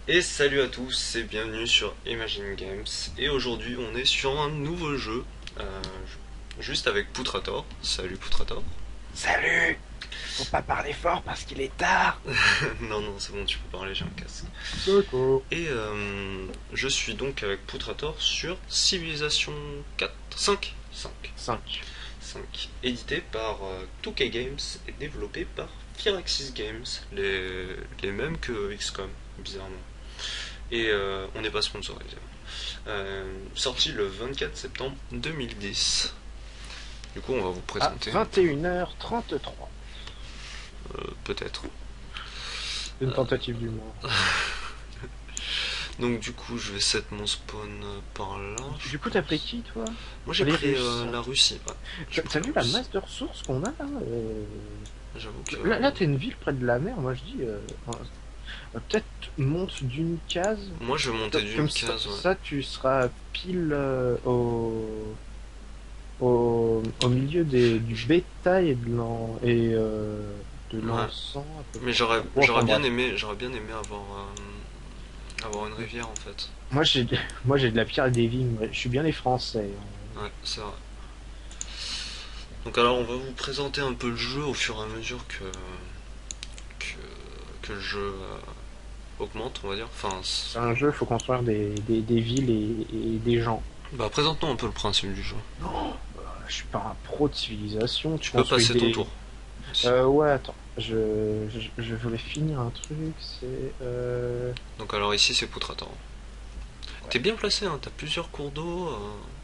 Et salut à tous et bienvenue sur Imagine Games. Et aujourd'hui on est sur un nouveau jeu, euh, juste avec Poutrator. Salut Poutrator. Salut! Faut pas parler fort parce qu'il est tard. Non non c'est bon tu peux parler, j'ai un casque. D'accord. Et je suis donc avec Poutrator sur Civilization 4, 5, 5, 5. 5, édité par 2K Games et développé par Firaxis Games, les mêmes que XCOM, bizarrement. Et on n'est pas sponsorisé. Sorti le 24 septembre 2010. Du coup, on va vous À présenter un peu, 21h33. peut-être. Une tentative du moins. Donc, du coup, je vais set mon spawn par là, je Du coup, t'as pris pense. qui, toi? Moi, j'ai Les pris Russes. la Russie. Ouais, j'ai T'as pris la vu la Russie. masse de ressources qu'on a là? J'avoue que. Là, t'es une ville près de la mer. Moi, je dis, peut-être monte d'une case. Moi, je vais monter d'une Comme ça, case, ouais. tu seras pile au milieu du Je- bétail de Ouais. l'encens à peu Mais près. Bon, enfin bref. j'aurais bien aimé avoir une rivière en fait. Moi j'ai moi j'ai de la pierre et des vignes. Ouais. Je suis bien les Français. Ouais, c'est vrai. Donc alors, on va vous présenter un peu le jeu au fur et à mesure que, que le jeu augmente, on va dire. Enfin, C'est un jeu, il faut construire des villes et des gens. bah, présente-nous un peu le principe du jeu. Je suis pas un pro de civilisation. Tu Tu peux construis passer ton des. tour aussi. Ouais, attends. Je voulais finir un truc. C'est. Donc alors ici c'est Poutrator. Ouais. T'es bien placé, hein, t'as plusieurs cours d'eau,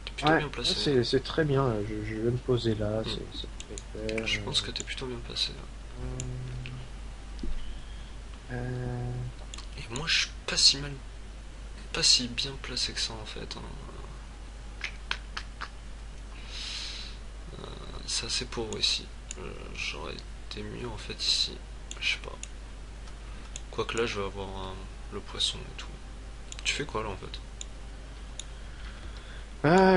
t'es plutôt Ouais, bien placé. c'est très bien. Je vais me poser là. Hmm. C'est très clair. Je pense que t'es plutôt bien placé là. Euh, Et moi je suis pas si mal, pas si bien placé que ça en fait, hein. C'est assez pauvre ici. J'aurais été mieux en fait ici. Je sais pas. Quoique là je vais avoir le poisson et tout. Tu fais quoi là en fait?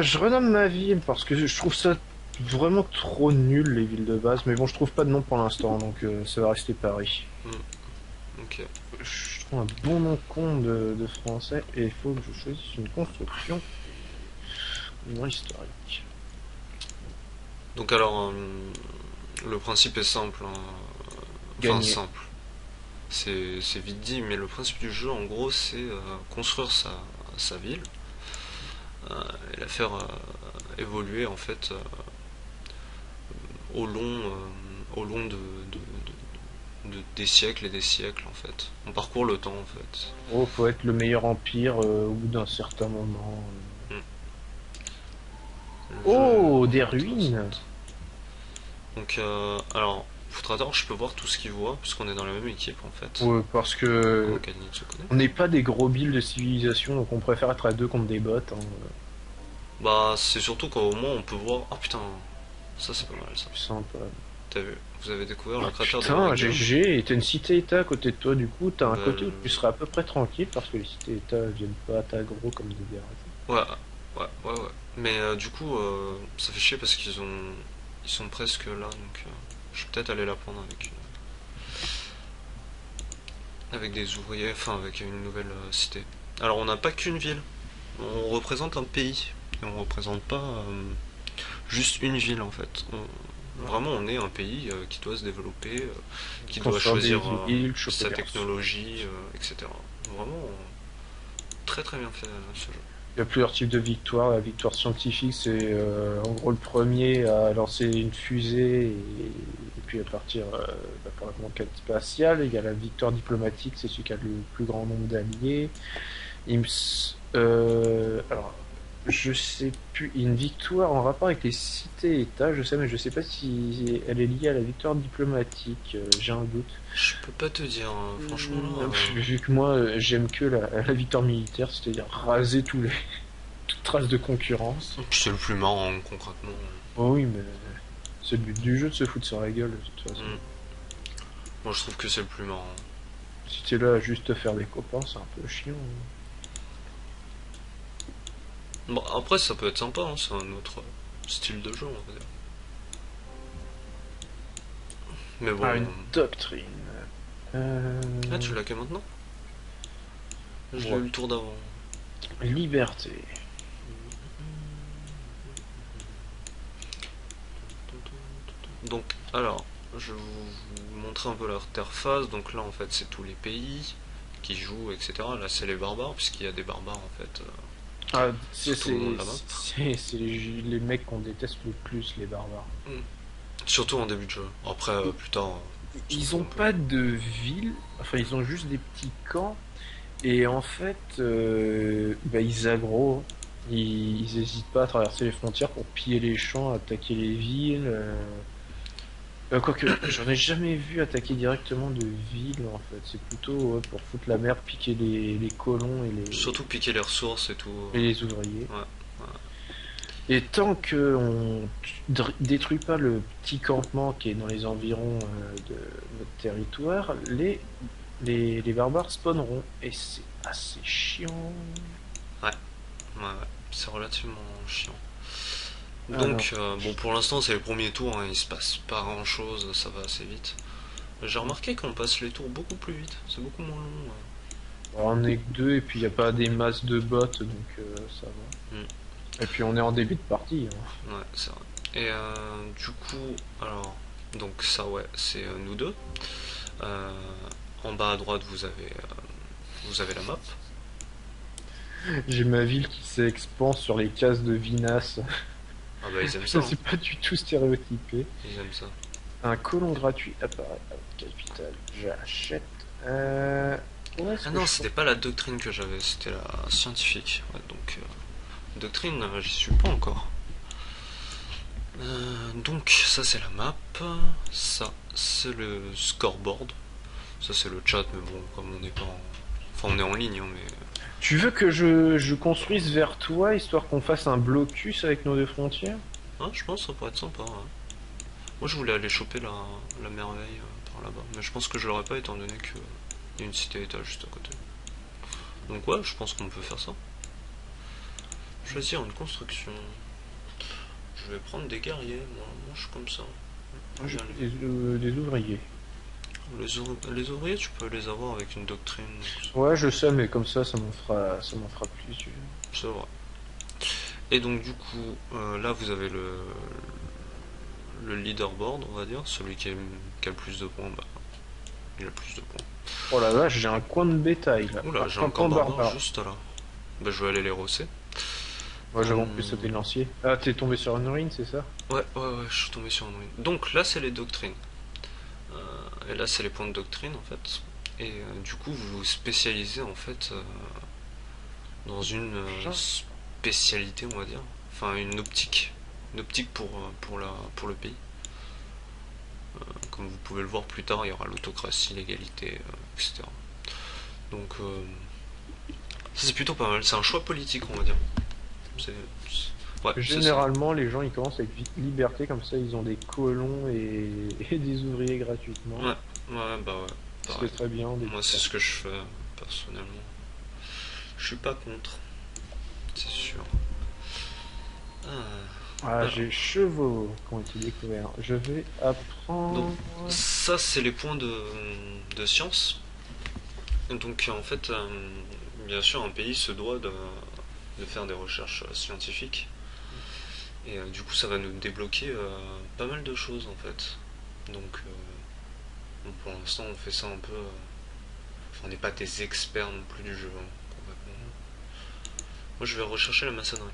je renomme ma ville parce que je trouve ça vraiment trop nul les villes de base. Mais bon, je trouve pas de nom pour l'instant, donc ça va rester Paris. Hmm, ok. Je trouve un bon nom con de français et il faut que je choisisse une construction historique. Donc alors, le principe est simple, hein. Enfin Gagner. simple. C'est vite dit, mais le principe du jeu, en gros, c'est construire sa ville et la faire évoluer en fait au long des siècles et des siècles en fait. On parcourt le temps en fait. Oh, faut être le meilleur empire au bout d'un certain moment. Hmm. Le jeu est Oh, des vraiment ruines. intéressant. Donc, alors, Foutrator, je peux voir tout ce qu'il voit, puisqu'on est dans la même équipe en fait. Ouais, parce Comment que Kalinin se connaît. on n'est pas des gros billes de civilisation, donc on préfère être à deux contre des bots. Hein. Bah, c'est surtout qu'au moins on peut voir. Ah putain, ça c'est pas mal ça. Plus sympa. T'as vu? Vous avez découvert Oh le cratère de putain, Ragdoll? GG, t'as une cité-état à côté de toi, du coup, t'as un Bah, côté où tu seras à peu près tranquille parce que les cités-états viennent pas t'aggro comme des gardes. ouais, ouais. Mais du coup, ça fait chier parce ils sont presque là, donc je vais peut-être aller la prendre avec des ouvriers, enfin avec une nouvelle cité. Alors on n'a pas qu'une ville, on représente un pays et on représente pas juste une ville en fait. Vraiment, on est un pays qui doit se développer, qui doit Construire des choisir villes, choper sa des ressources. technologie, etc. Vraiment, très très bien fait ce jeu. Il y a plusieurs types de victoires. La victoire scientifique, c'est en gros le premier à lancer une fusée et puis à partir pour la conquête spatiale. Il y a la victoire diplomatique, c'est celui qui a le plus grand nombre d'alliés. Alors, je sais plus. Il y a une victoire en rapport avec les cités-États, je sais, mais je sais pas si elle est liée à la victoire diplomatique. J'ai un doute. Je peux pas te dire, hein, franchement là. Vu que moi, j'aime que la victoire militaire, c'est-à-dire raser toute trace de concurrence. Puis c'est le plus marrant concrètement. Oh oui, mais c'est le but du jeu de se foutre sur la gueule, de toute façon. Hmm. Moi je trouve que c'est le plus marrant. Si t'es là à juste te faire des copains, c'est un peu chiant. Bon, après ça peut être sympa, hein, c'est un autre style de jeu on va dire. Mais bon. Ah, une doctrine. Ah, tu l'as que maintenant? Je l'ai Ouais. eu le tour d'avant. Liberté. Donc, alors, je vais vous montrer un peu leur interface. Donc là, en fait, c'est tous les pays qui jouent, etc. Là, c'est les barbares, puisqu'il y a des barbares, en fait, Ah, sur tout le monde de la map. c'est les mecs qu'on déteste le plus, les barbares. Mm. Surtout en début de jeu. Après, plus tard, on s'en Ils fout ont un peu. pas de ville, enfin ils ont juste des petits camps, et en fait, bah, ils aggro, ils hésitent pas à traverser les frontières pour piller les champs, attaquer les villes. Quoique, j'en ai jamais vu attaquer directement de ville en fait, c'est plutôt ouais, pour foutre la merde, piquer les colons Surtout piquer les ressources et tout. et les ouvriers. Ouais. Et tant que on détruit pas le petit campement qui est dans les environs de notre territoire, les barbares spawneront. Et c'est assez chiant. Ouais, ouais, ouais. C'est relativement chiant. Alors, Donc, bon, pour l'instant, c'est le premier tour, hein, il se passe pas grand chose, ça va assez vite. J'ai remarqué qu'on passe les tours beaucoup plus vite, c'est beaucoup moins long. on est que deux et puis il n'y a pas des masses de bots, donc ça va. Hmm. Et puis on est en début de partie, hein. Ouais, c'est vrai. Et du coup, alors, donc ça, ouais, c'est nous deux. Euh, En bas à droite, vous avez la map. J'ai ma ville qui s'expand sur les cases de Vinas. Ah bah, ils aiment ça, hein. C'est pas du tout stéréotypé. Ils aiment ça. Un colon gratuit apparaît à votre capitale. J'achète. Où est-ce Ah que non, je peux... c'était pas la doctrine que j'avais, c'était la scientifique. Ouais, donc, doctrine, j'y suis pas encore. Donc, ça, c'est la map. Ça, c'est le scoreboard. Ça, c'est le chat, mais bon, comme on n'est pas en... Enfin, on est en ligne, hein, mais... Tu veux que je construise vers toi, histoire qu'on fasse un blocus avec nos deux frontières? Ah, je pense que ça pourrait être sympa, ouais. Moi, je voulais aller choper la merveille par là-bas, mais je pense que je l'aurais pas étant donné qu'il y a une cité-état juste à côté. Donc ouais, je pense qu'on peut faire ça. Choisir une construction. Je vais prendre des guerriers, moi je suis comme ça. Moi, j'ai Bien, pris des ouvriers. les ouvriers, tu peux les avoir avec une doctrine, Ouais, je sais, mais comme ça m'en fera plusieurs. c'est vrai. Et donc du coup, là vous avez le leaderboard, on va dire, celui qui a le plus de points, bah, il a le plus de points. Oh la vache, j'ai un coin de bétail là. Oula, Un j'ai un camp campement barbare barbare. juste là. Bah, je vais aller les rosser. Moi, j'avais pu Hum, sauter le lancier. Ah, t'es tombé sur une ruine, c'est ça? Ouais, ouais, ouais, je suis tombé sur une ruine. Donc là, c'est les doctrines. Et là, c'est les points de doctrine en fait. Et du coup, vous vous spécialisez en fait dans une spécialité, on va dire. Enfin, une optique. Une optique pour le pays. Comme vous pouvez le voir plus tard, il y aura l'autocratie, l'égalité, etc. Donc, ça c'est plutôt pas mal. C'est un choix politique, on va dire. C'est, ouais, c'est ça. Généralement, les gens ils commencent avec liberté, comme ça ils ont des colons et des ouvriers gratuitement. Ouais, ouais, bah ouais. Pareil. C'est très bien au début Moi, de c'est ce que partie. je fais personnellement. Je suis pas contre, c'est sûr. Ah, Ah, alors, j'ai chevaux qui ont été découverts. Je vais donc, apprendre. ça, c'est les points de science. Donc, en fait, bien sûr, un pays se doit de faire des recherches scientifiques. Et du coup, ça va nous débloquer pas mal de choses, en fait. Donc, bon, pour l'instant, on fait ça un peu. Enfin, on n'est pas des experts non plus du jeu, hein, complètement. Moi, je vais rechercher la maçonnerie.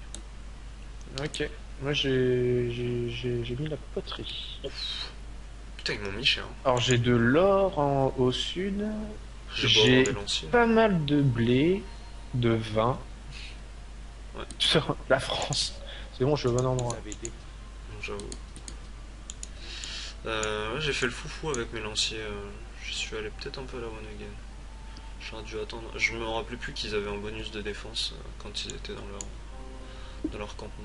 Ok. Moi j'ai mis la poterie. Ouf, putain, ils m'ont mis cher. Alors j'ai de l'or au sud. Je vais beau avoir des J'ai lanciers. pas mal de blé, de vin. Ouais, La France. C'est bon, je suis au bon endroit. j'avoue. Ouais, j'ai fait le foufou avec mes lanciers. Je suis allé peut-être un peu à la one again. J'aurais dû attendre. Je me rappelais plus qu'ils avaient un bonus de défense quand ils étaient dans leur campement.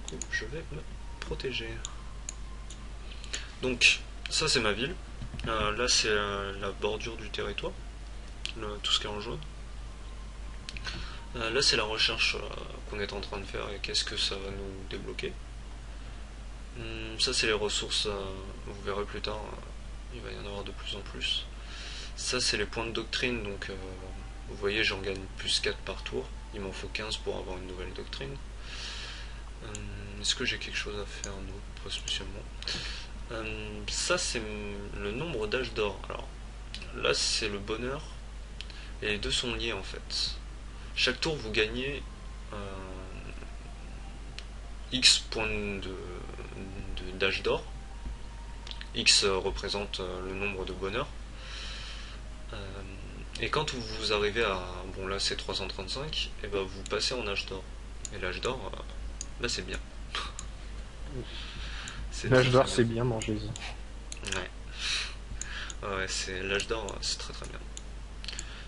Du coup, je vais me protéger. Donc, ça c'est ma ville. Là c'est la bordure du territoire. Tout ce qui est en jaune. Là c'est la recherche qu'on est en train de faire et qu'est-ce que ça va nous débloquer. Ça c'est les ressources, vous verrez plus tard, il va y en avoir de plus en plus. Ça c'est les points de doctrine, donc Vous voyez, j'en gagne plus 4 par tour. Il m'en faut 15 pour avoir une nouvelle doctrine. Est-ce que j'ai quelque chose à faire d'autre, pas spécialement. Ça, c'est le nombre d'âges d'or. Alors, là, c'est le bonheur. Et les deux sont liés, en fait. Chaque tour, vous gagnez X points d'âge d'or. X représente le nombre de bonheur. Et quand vous arrivez à, bon là c'est 335, et ben vous passez en âge d'or. Et l'âge d'or, là c'est bien. L'âge d'or, c'est bien, mangez-y. Ouais. Ouais, c'est l'âge d'or, c'est très très bien.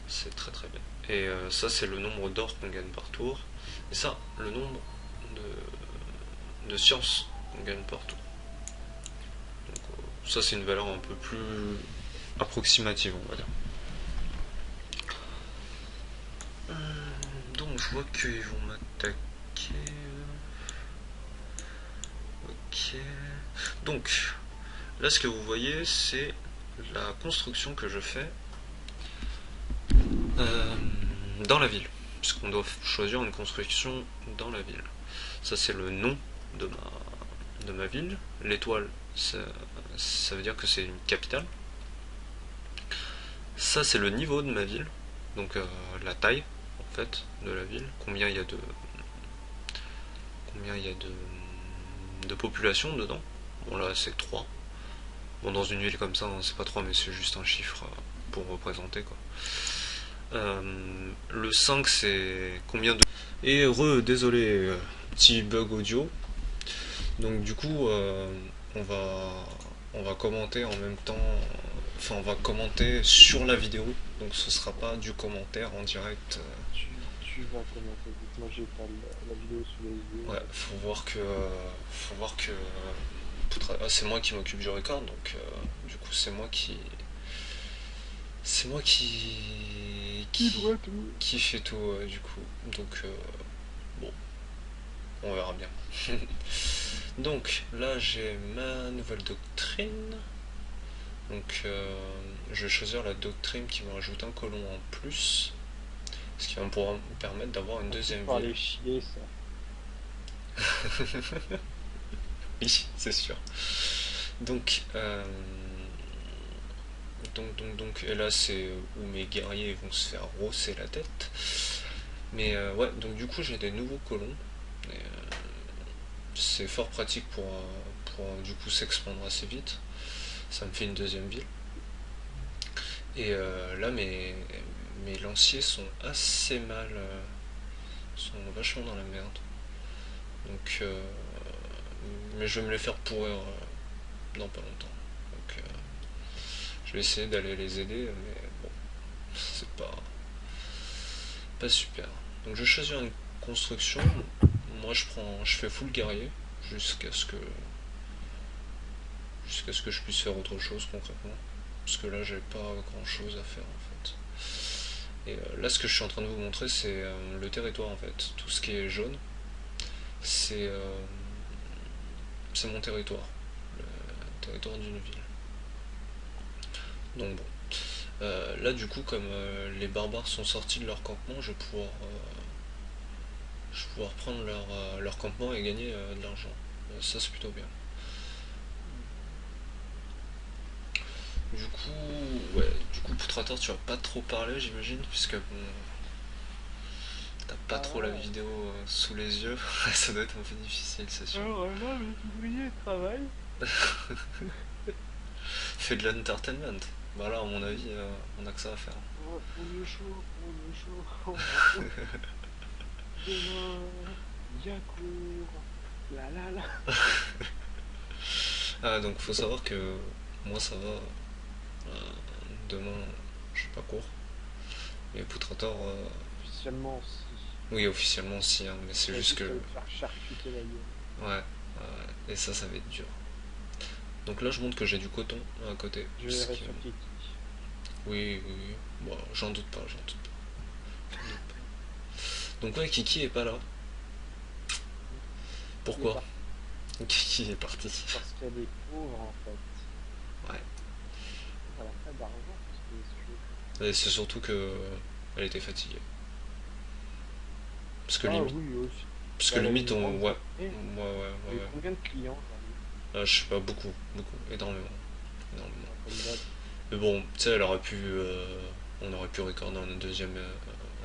C'est très très bien. Et ça c'est le nombre d'or qu'on gagne par tour. Et ça, le nombre de sciences qu'on gagne par tour. Donc, ça c'est une valeur un peu plus approximative, on va dire. Donc je vois qu'ils vont m'attaquer. Ok. Donc là ce que vous voyez c'est la construction que je fais dans la ville. Puisqu'on doit choisir une construction dans la ville. Ça c'est le nom de ma ville. L'étoile ça veut dire que c'est une capitale. Ça c'est le niveau de ma ville. Donc la taille en fait de la ville. Combien il y a de population dedans. Bon là c'est 3. Bon dans une ville comme ça hein, c'est pas 3 mais c'est juste un chiffre pour représenter quoi. Le 5 c'est combien de... Et désolé, petit bug audio. Donc du coup on va commenter en même temps, enfin on va commenter sur la vidéo, donc ce sera pas du commentaire en direct. Tu vas commenter vite, moi j'ai pas la vidéo sous les yeux. Ouais, faut voir que c'est moi qui m'occupe du record, donc du coup c'est moi qui qui fait tout du coup. Donc bon, on verra bien. Donc là j'ai ma nouvelle doctrine. Donc je vais choisir la doctrine qui me rajoute un colon en plus. Ce qui va me permettre d'avoir une deuxième ville. Les chier, ça. Oui, c'est sûr. Donc, et là c'est où mes guerriers vont se faire rosser la tête. Mais ouais, donc du coup j'ai des nouveaux colons. C'est fort pratique pour du coup s'expandre assez vite. Ça me fait une deuxième ville. Et là mes lanciers sont assez mal, sont vachement dans la merde. Donc mais je vais me les faire pourrir dans pas longtemps. Donc je vais essayer d'aller les aider, mais bon, c'est pas super. Donc je vais choisir une construction. Moi je fais full guerrier jusqu'à ce que je puisse faire autre chose concrètement. Parce que là j'ai pas grand chose à faire en fait. Et là ce que je suis en train de vous montrer c'est le territoire en fait. Tout ce qui est jaune, c'est mon territoire. Le territoire d'une ville. Donc bon. Là du coup comme les barbares sont sortis de leur campement, je vais pouvoir prendre leur campement et gagner de l'argent. Ça c'est plutôt bien. Du coup Poutrator tu vas pas trop parler j'imagine puisque bon, t'as pas trop la vidéo sous les yeux. Ça doit être un peu difficile c'est sûr. Là les ouvriers travaillent. Fais de l'entertainment. Bah là à mon avis on a que ça à faire. On est chaud. Demain, Yacourt. La. Ah donc faut savoir que moi ça va. Demain je suis pas court. Et Poutrator Officiellement, si. oui officiellement si hein, mais c'est juste que. Faire charcuter la gueule. Ouais. Et ça va être dur. Donc là je montre que j'ai du coton à côté. Je verrai sur Kiki. Oui. Bon, j'en doute pas. Donc ouais, Kiki est pas là. Pourquoi Kiki est parti. Parce qu'elle est pauvre en fait. Ouais. Elle a pas d'argent parce que Et c'est surtout que Elle était fatiguée. Parce que Ah limite, oui, aussi. parce que Bah, elle avait limite, une grande ouais, journée. ouais, ouais, Elle a ouais, eu ouais. combien de clients aujourd'hui? Je sais pas, beaucoup, beaucoup, énormément, énormément. Ah, comme d'hab. Mais bon, tu sais, on aurait pu recorder un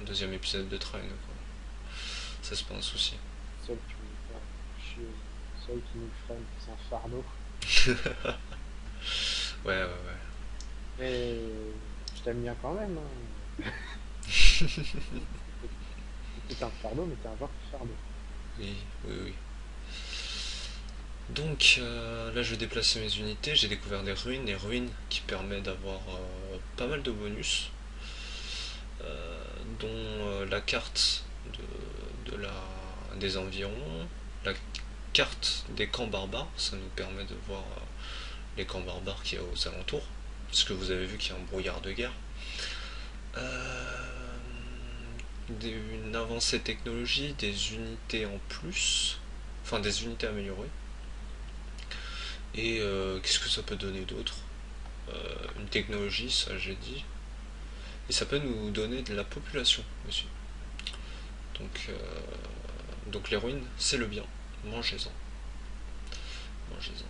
deuxième épisode de Train, quoi. Ça c'est pas un souci. Celle qui nous fait chier, celle qui nous freine, c'est un fardeau. Ouais, ouais, ouais. Mais je t'aime bien quand même, hein. T'es un fardeau, mais t'es un vrai fardeau. Oui, oui, oui. Donc là, je vais déplacer mes unités. J'ai découvert des ruines qui permettent d'avoir pas mal de bonus, dont la carte des environs, la carte des camps barbares. Ça nous permet de voir les camps barbares qu'il y a aux alentours, parce que vous avez vu qu'il y a un brouillard de guerre. Euh, une avancée technologie, des unités en plus, enfin des unités améliorées. Et qu'est-ce que ça peut donner d'autre? Une technologie, ça j'ai dit. Et ça peut nous donner de la population aussi. Donc, donc les ruines, c'est le bien. Mangez-en. Mangez-en.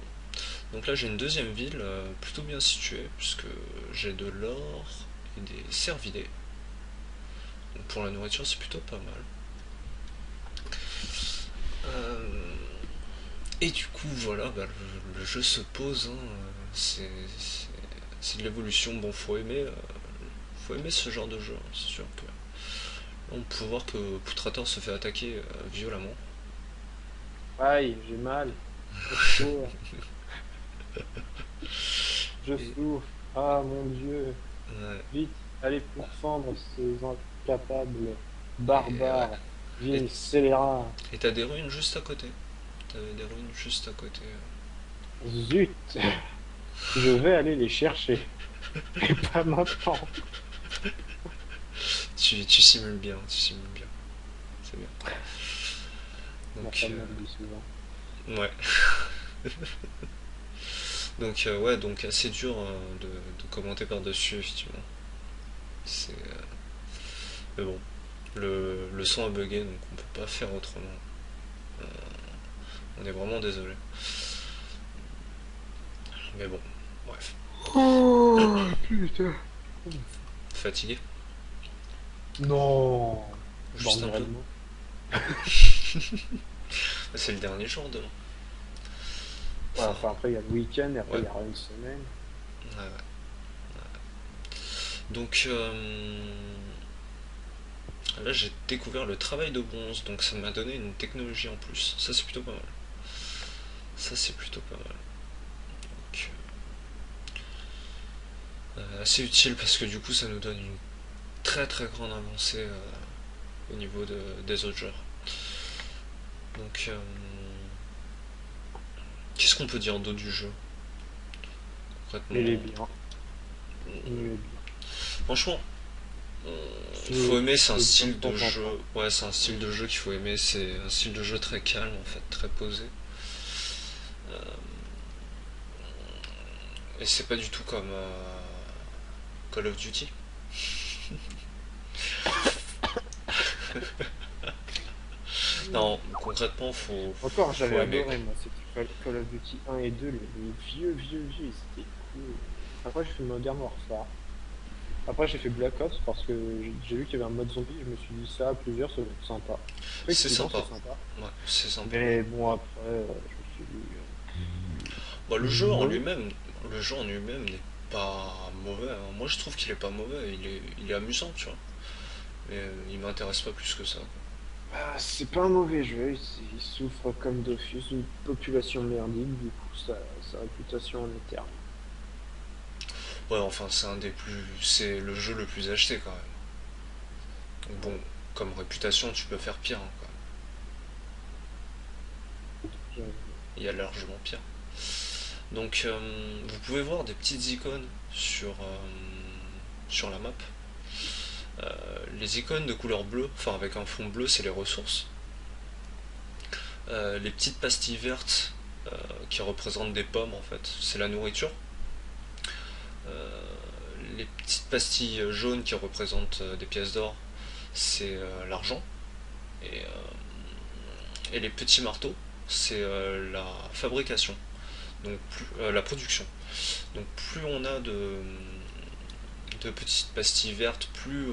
Donc là j'ai une deuxième ville plutôt bien située, puisque j'ai de l'or et des cervidés. Donc pour la nourriture c'est plutôt pas mal. Euh, et du coup voilà, bah, le jeu se pose, hein, c'est de l'évolution. Bon, faut aimer ce genre de jeu, hein, c'est sûr que. On peut voir que Poutrator se fait attaquer violemment. Aïe, j'ai mal. Au secours, je Et, souffre. Ah mon Dieu. ouais, Vite, allez pourfendre ces incapables et, ouais. barbares, Et, vils scélérats. et t'as des ruines juste à côté. T'avais des ruines juste à côté. Zut, je vais aller les chercher. Et pas maintenant. Tu simules bien, tu simules bien. C'est bien. Ma Donc, femme me le dit souvent. ouais. Donc, ouais, donc assez dur de commenter par-dessus, effectivement. C'est, mais bon, le son a bugué, donc on peut pas faire autrement. On est vraiment désolé. Mais bon, bref. Oh putain. Fatigué? Non. Juste un peu. Borderellement. C'est le dernier jour demain. Ouais, Enfin, enfin après il y a le week-end et après ouais. il y aura une semaine. Ouais, ouais. Donc là j'ai découvert le travail de bronze, donc ça m'a donné une technologie en plus. Ça c'est plutôt pas mal. Ça c'est plutôt pas mal. Donc, assez utile parce que du coup ça nous donne une très très grande avancée au niveau des autres joueurs. Donc qu'est-ce qu'on peut dire d'autre du jeu Il est concrètement? bien. Il est bien. Franchement, il faut C'est aimer, c'est un c'est bien de style temps de en jeu. temps. Ouais, c'est un style de jeu qu'il faut aimer. C'est un style de jeu très calme en fait, très posé. Et c'est pas du tout comme Call of Duty. Non, concrètement, Encore, faut j'avais aimer adoré, quoi. moi, c'était Call of Duty 1 et 2, les vieux, c'était cool. Après, j'ai fait Modern Warfare. Après, j'ai fait Black Ops parce que j'ai vu qu'il y avait un mode zombie, je me suis dit ça à plusieurs, ça va être sympa. C'est Effectivement, sympa. c'est sympa. Ouais, c'est sympa. Mais bon, après, je me suis dit, Bah, non. le jeu en lui-même n'est pas mauvais, hein. Moi, je trouve qu'il est pas mauvais. Il est amusant, tu vois. Mais il m'intéresse pas plus que ça, quoi. Bah, c'est pas un mauvais jeu, il souffre comme Dofus d'une population merdique, du coup, sa réputation en est terme. Ouais, enfin, c'est le jeu le plus acheté quand même. Donc bon, Ouais, comme réputation, tu peux faire pire, hein, quand j'avoue. même. Il y a largement pire. Donc, vous pouvez voir des petites icônes sur la map. Les icônes de couleur bleue, enfin avec un fond bleu, c'est les ressources. Les petites pastilles vertes qui représentent des pommes, en fait, c'est la nourriture. Euh, les petites pastilles jaunes qui représentent des pièces d'or, c'est l'argent. Et, et les petits marteaux, c'est la fabrication, donc la production. Donc plus on a de petites pastilles vertes, plus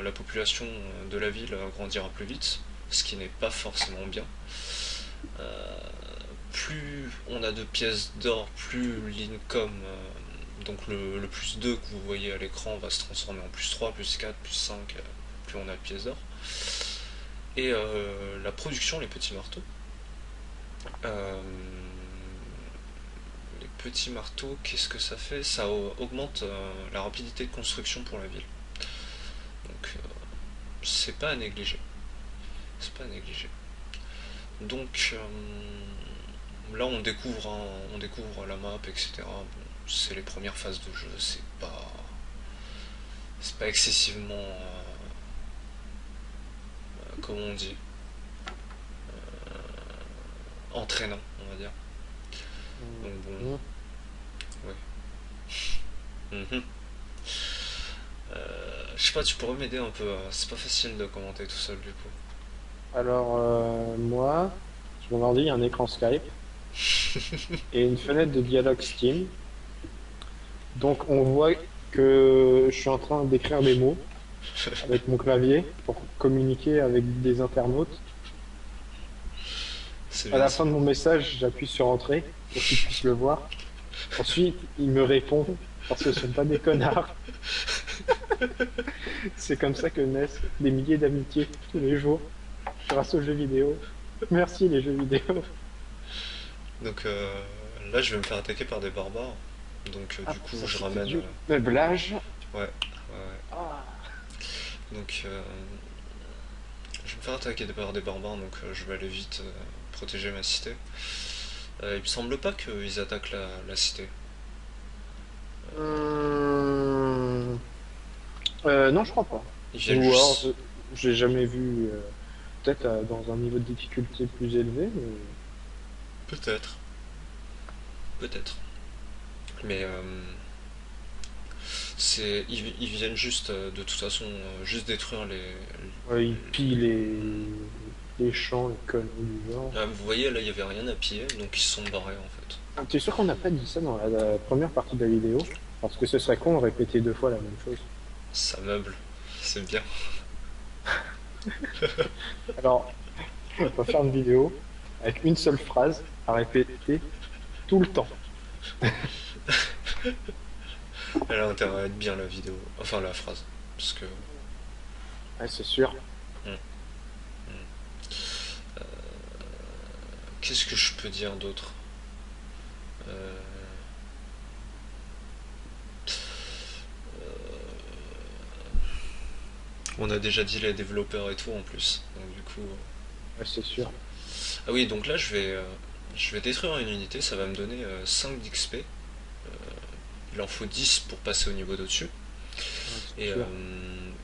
la population de la ville grandira plus vite, ce qui n'est pas forcément bien. Euh, Plus on a de pièces d'or, plus l'income, donc le plus 2 que vous voyez à l'écran va se transformer en plus 3, plus 4, plus 5, plus on a de pièces d'or. Et la production, les petits marteaux. Euh, les petits marteaux, qu'est-ce que ça fait? Ça augmente la rapidité de construction pour la ville. Donc c'est pas à négliger. C'est pas à négliger. Donc là on découvre la map, etc. Bon, c'est les premières phases de jeu, c'est pas excessivement comment on dit, entraînant, on va dire. Donc bon, Mhm. ouais. Mhm. Je sais pas, tu pourrais m'aider un peu. C'est pas facile de commenter tout seul du coup. Alors, moi, sur mon ordi, il y a un écran Skype et une fenêtre de dialogue Steam. Donc, on voit que je suis en train d'écrire des mots avec mon clavier pour communiquer avec des internautes. C'est À bien la ça. fin de mon message, j'appuie sur Entrée pour qu'ils puissent le voir. Ensuite, il me répond parce que ce sont pas des connards. C'est comme ça que naissent des milliers d'amitiés tous les jours grâce aux jeux vidéo. Merci les jeux vidéo. Donc là, je vais me faire attaquer par des barbares. Donc Ah, du coup, ça je c'était ramène. du meublage. Ouais, ouais, ouais. Ah. Donc je vais me faire attaquer par des barbares, donc je vais aller vite protéger ma cité. Il me semble pas qu'ils attaquent la cité. Hum, non, je crois pas. Ils viennent Ou alors, juste. j'ai jamais vu, peut-être dans un niveau de difficulté plus élevé, mais Peut-être, peut-être. Mais ils viennent juste, de toute façon, juste détruire ouais, ils pillent les champs, les conneries du genre. Ah, vous voyez, là, il y avait rien à piller, donc ils se sont barrés en fait. Ah, t'es sûr qu'on n'a pas dit ça dans la première partie de la vidéo? Parce que ce serait con de répéter deux fois la même chose. Ça meuble, c'est bien. Alors, on va faire une vidéo avec une seule phrase à répéter tout le temps. Elle a intérêt à être bien la vidéo, enfin la phrase. Parce que. Ouais, c'est sûr. hmm, Qu'est-ce que je peux dire d'autre? Euh, On a déjà dit les développeurs et tout en plus. Donc du coup. Ouais, c'est sûr. Ah oui, donc là je vais détruire une unité, ça va me donner 5 d'XP. Il en faut 10 pour passer au niveau d'au-dessus. Ouais, c'est Et sûr.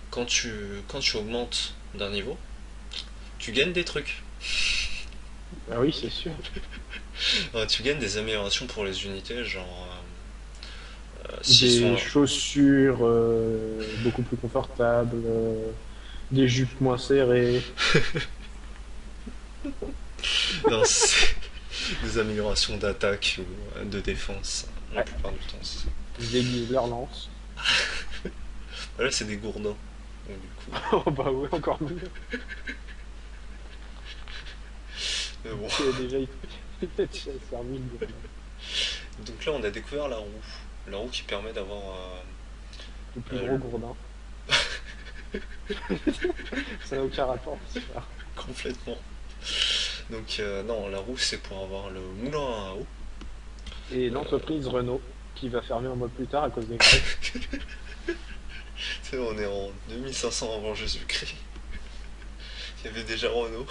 quand tu augmentes d'un niveau, tu gagnes des trucs. Ah oui, c'est sûr. Tu gagnes des améliorations pour les unités, genre s'ils Des sont. chaussures beaucoup plus confortables, des jupes moins serrées, Non, c'est des améliorations d'attaque ou de défense, la ouais, plupart du temps. ils aiguisent leur lance. Là, c'est des gourdins. Donc, du coup. Oh bah oui, encore mieux. Mais bon. Il a déjà été servi le gourdin. Donc là, on a découvert la roue. La roue qui permet d'avoir. Le plus gros Le- gourdin. Ça n'a aucun rapport, c'est ça. complètement. Donc, non, la roue, c'est pour avoir le moulin à eau. Et l'entreprise Renault, qui va fermer un mois plus tard à cause des grèves. Tu sais, on est en 2500 avant Jésus-Christ. Il y avait déjà Renault.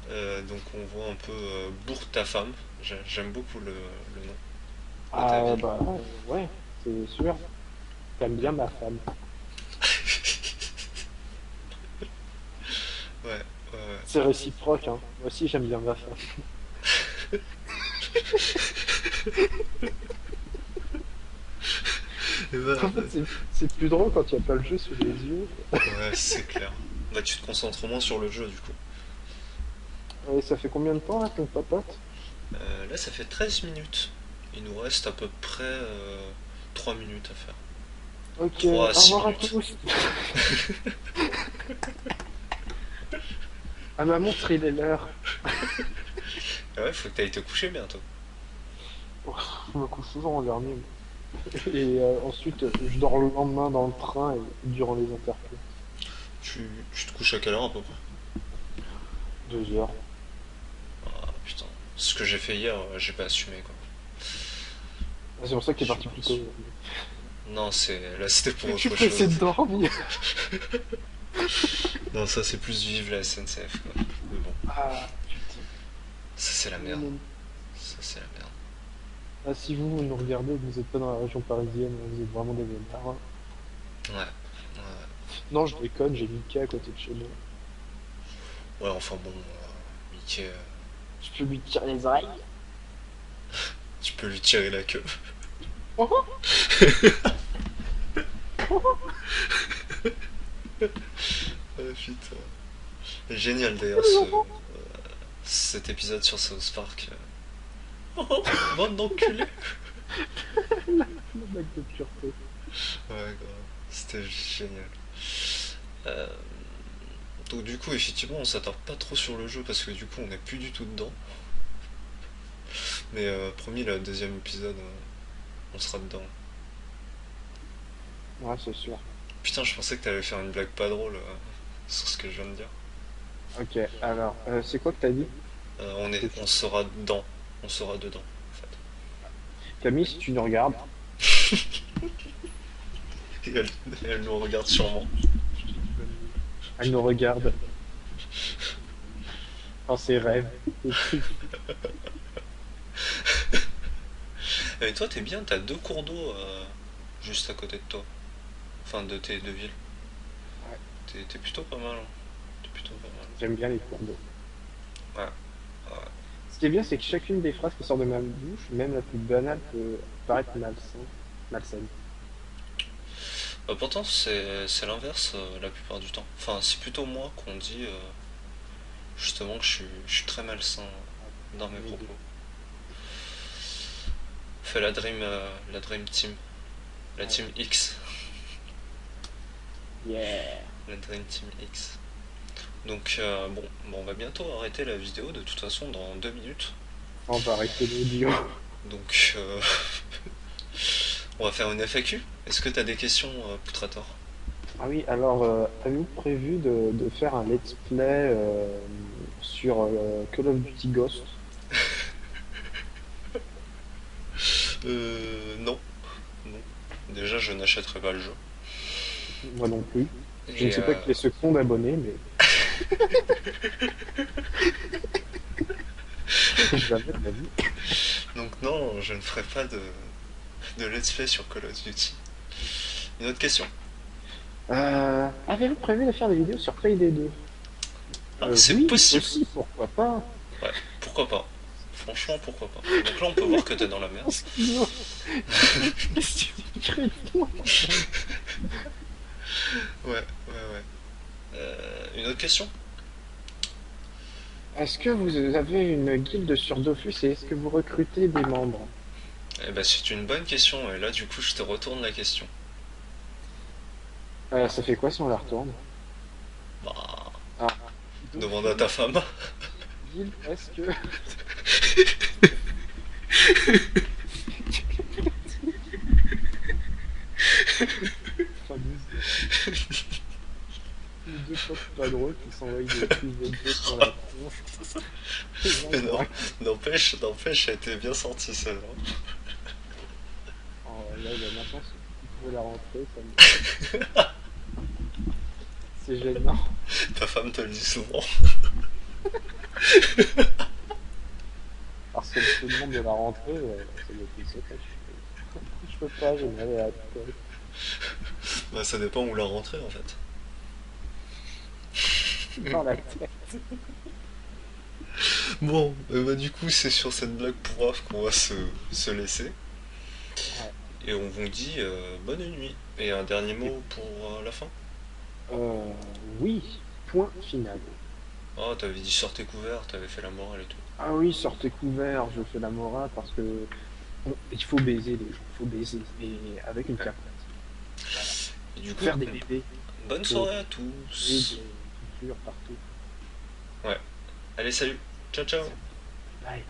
Donc, on voit un peu Bourg ta femme. J'aime beaucoup le nom de ta Ah ville. bah ouais, c'est sûr. T'aimes bien ma femme. Ouais, ouais, ouais. C'est réciproque, hein. Moi aussi j'aime bien ma femme. Et bah, En fait, c'est plus drôle quand il n'y a pas le jeu sous les yeux. ouais, c'est clair. Bah, tu te concentres moins sur le jeu du coup. Et ça fait combien de temps là ton papote? Là, ça fait 13 minutes. Il nous reste à peu près 3 minutes à faire. Ok, 3 à au 6 revoir à minutes. tous. À ma montre, il est l'heure. Ah ouais, faut que t'ailles te coucher bientôt. Oh, je me couche toujours en dernier. Et ensuite, je dors le lendemain dans le train et durant les intercalaires. Tu te couches à quelle heure à peu près? 2 heures. Ah putain. Ce que j'ai fait hier, j'ai pas assumé quoi. Ah, c'est pour ça que t'es J'ai parti pas plus tôt. assumé. Non, là c'était pour Je suis autre pressé chose. de dormir. Non, ça c'est plus vive la SNCF quoi. Mais bon, Ah, putain. ça c'est la merde. Ça c'est la merde. Ah, si vous nous regardez et que vous n'êtes pas dans la région parisienne, vous êtes vraiment des vénards, hein. Ouais. Ouais, Non, je déconne, j'ai Mickey à côté de chez moi. ouais enfin bon, Mickey, Je peux lui tirer les oreilles. tu peux lui tirer la queue. Oh, Ah putain. Génial d'ailleurs cet épisode sur South Park. Oh, bande d'enculés. la blague de pureté. Ouais, grave. C'était génial. Euh, donc du coup, effectivement, on s'attarde pas trop sur le jeu parce que du coup, on n'est plus du tout dedans. Mais promis, le deuxième épisode, on sera dedans. Ouais, c'est sûr. Putain, je pensais que t'allais faire une blague pas drôle sur ce que je viens de dire. Ok, alors, c'est quoi que t'as dit? On sera dedans. On sera dedans, en fait. Camille, si tu nous regardes, Et elle nous regarde sûrement. elle nous regarde dans ses rêves. Et puis, Et toi, t'es bien, t'as deux cours d'eau juste à côté de toi. Enfin, de tes deux villes. ouais, T'es plutôt pas mal. Hein. T'es plutôt pas mal. j'aime bien les cours d'eau. Ouais, ouais. Ce qui est bien, c'est que chacune des phrases qui sort de ma bouche, même la plus banale, peut paraître malsaine. Pourtant, c'est l'inverse la plupart du temps. Enfin, c'est plutôt moi qu'on dit justement que je suis très malsain dans mes Mais propos. Fais la Dream Team. La ouais. Team X. Yeah. La Dream Team X. Donc, bon, on va bientôt arrêter la vidéo de toute façon dans 2 minutes. On va arrêter l'audio. Donc, on va faire une FAQ. Est-ce que t'as des questions, Poutrator? Ah oui, alors, avez-vous prévu de faire un let's play sur Call of Duty Ghost? Non. Non. Déjà, je n'achèterai pas le jeu. Moi non plus. Je ne Et sais pas qui est ce con d'abonné, mais jamais de la vie. donc, non, je ne ferai pas de let's play sur Call of Duty. Une autre question. Avez-vous prévu de faire des vidéos sur Payday 2? Ah, c'est Oui, possible. aussi, pourquoi pas. Ouais, pourquoi pas. Franchement, pourquoi pas. Donc là, on peut voir que t'es dans la merde. Excuse-moi. Qu'est-ce que tu réponds? Ouais, ouais, ouais. Une autre question? Est-ce que vous avez une guilde sur Dofus et est-ce que vous recrutez des membres? Eh ben, c'est une bonne question. Et là, du coup, je te retourne la question. Ça fait quoi si on la retourne? Bah, Ah. demande à ta femme. Guilde, est-ce que... Les deux potes pas drôles qui s'envoient des prises de deux sur la tronche. Mais non, n'empêche, ça a été bien sorti celle-là. Oh, là, maintenant, si tu veux la rentrer, ça me... C'est gênant. Ta femme te le dit souvent. Parce qu'elle se demande de la rentrer, ça doit être une secret. Je peux pas, j'ai mal à la tête. Bah, ça dépend où la rentrer en fait. Dans la tête. Bon, bah, du coup, c'est sur cette blague pourrave qu'on va se laisser. Ouais. Et on vous dit bonne nuit. Et un dernier mot pour la fin. Euh, oui, point final. Oh, t'avais dit sortez couvert, t'avais fait la morale et tout. Ah oui, sortez couvert, je fais la morale parce que il faut baiser les gens, il faut baiser, et avec une capote. Voilà. Et du coup, Faire des bébés, bonne faut soirée à et tous. des cultures partout. Ouais. Allez, salut. Ciao, ciao. Bye.